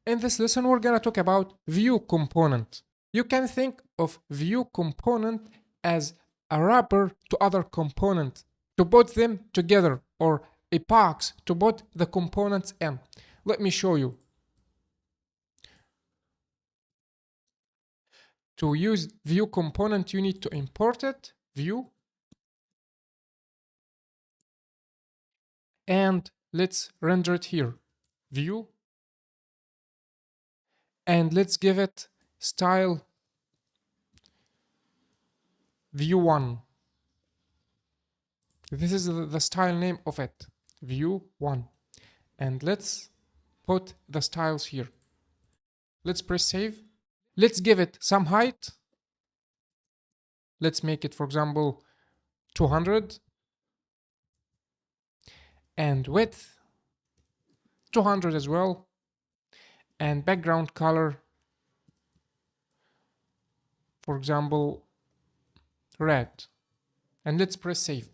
In this lesson, we're gonna talk about view component. You can think of view component as a wrapper to other component to put them together, or a box to put the components in. Let me show you. To use view component, you need to import it, view, and let's render it here, view, and let's give it style view1. This is the style name of it, view1. And let's put the styles here. Let's press save. Let's give it some height. Let's make it, for example, 200. And width, 200 as well. And background color, for example, red. And let's press save.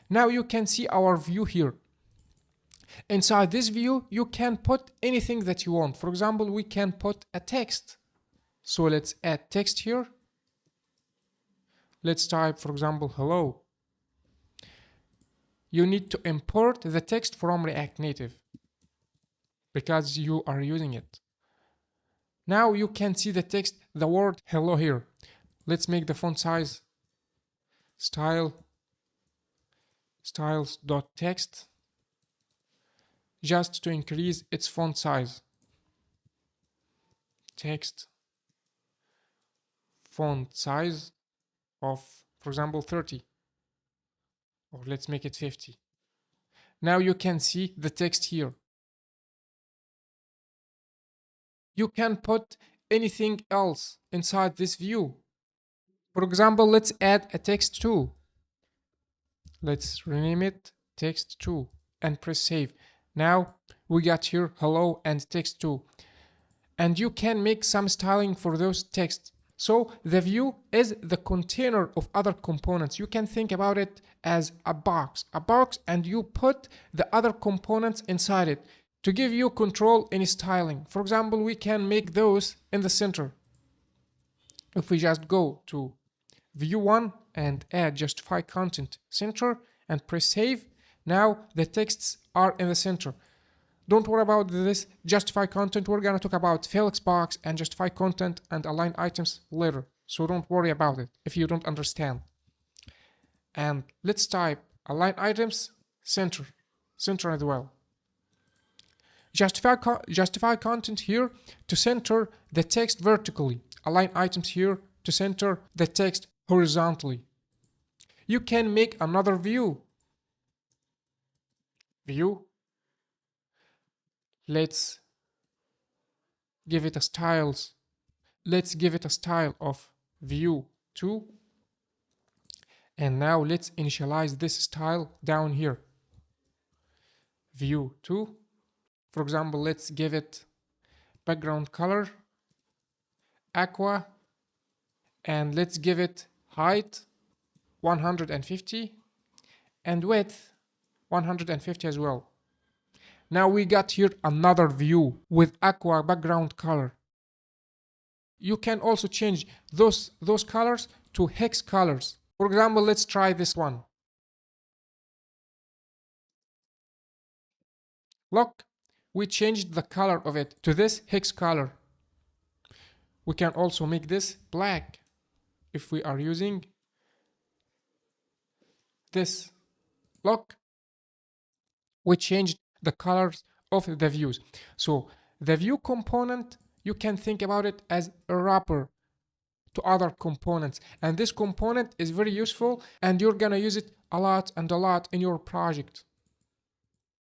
Now you can see our view here. Inside this view, you can put anything that you want. For example, we can put a text. So let's add text here. Let's type, for example, hello. You need to import the text from React Native because you are using it. Now you can see the text, the word hello here. Let's make the font size styles.text just to increase its font size. Text font size of, for example, 30, or let's make it 50. Now you can see the text here. You can put anything else inside this view. For example, let's add a text too. Let's rename it text 2 and press save. Now we got here hello and text 2. And you can make some styling for those texts. So the view is the container of other components. You can think about it as a box, and you put the other components inside it to give you control in styling. For example, we can make those in the center. If we just go to view 1 and add justify content center and press save, now the texts are in the center. Don't worry about this justify content. We're gonna talk about Felix box and justify content and align items later. So don't worry about it if you don't understand. And let's type align items center as well. Justify content here to center the text vertically. Align items here to center the text horizontally. You can make another view. Let's give it a styles. Let's give it a style of view 2. And now let's initialize this style down here. View 2. For example, let's give it background color, aqua, and let's give it height 150 and width 150 as well. Now we got here another view with aqua background color. You can also change those colors to hex colors. For example, let's try this one. Look, we changed the color of it to this hex color. We can also make this black if we are using this. Look, we changed the colors of the views. So the view component, you can think about it as a wrapper to other components, and this component is very useful and you're gonna use it a lot in your project.